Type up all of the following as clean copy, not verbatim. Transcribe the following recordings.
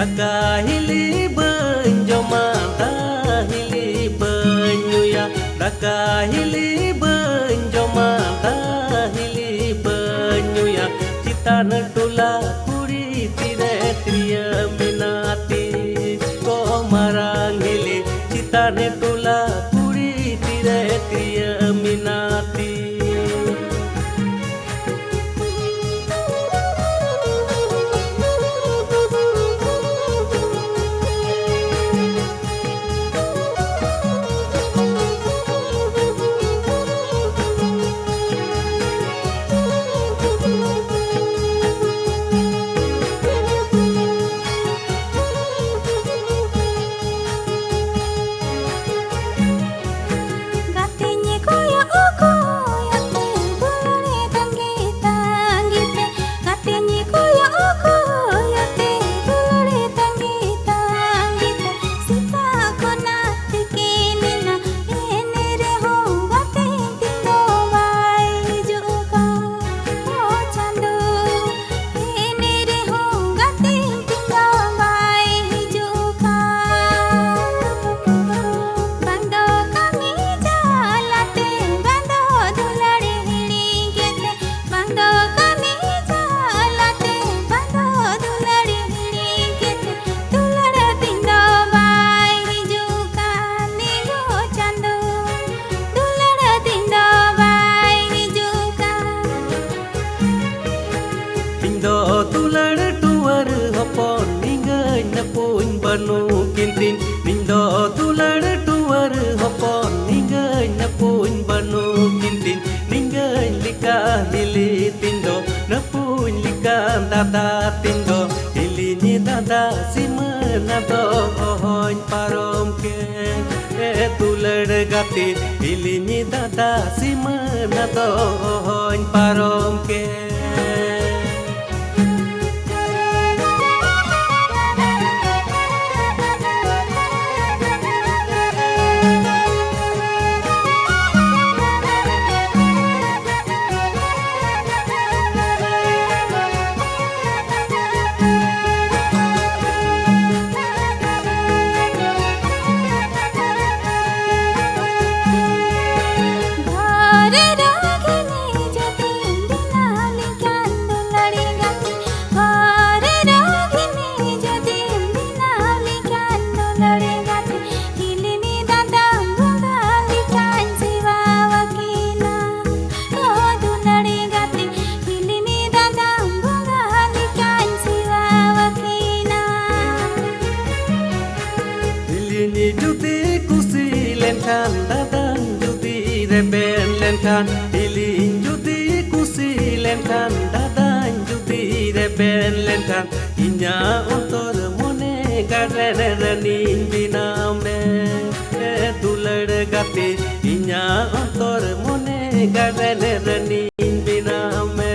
Daka hili benjoma hili benyuya Daka hili benjoma hili benyuya Cita netula kuri tire triya minati Ko marang hili Cita netula kuri tire triya minati Tular tuar hopon ningai na puin banu kintin Nindo tular tuar hopon ningai na puin banu kintin Ningai lika hili tindo na puin lika dada tindo Hili ni dada simana do hoin parom ke tular gati Hili ni dada simana do hoin parom ke Judi kusi lenkan dadang judi reben lenkan Hilin judi kusi lenkan dadang judi reben lenkan Inya ontor mone garene ranin biname tular gati Inya ontor mone garene ranin biname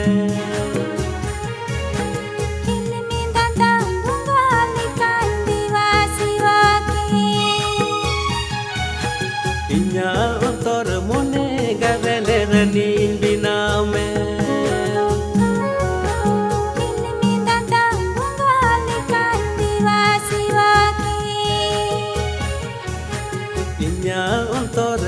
Inya ontor mone garene ranin biname Inya ontor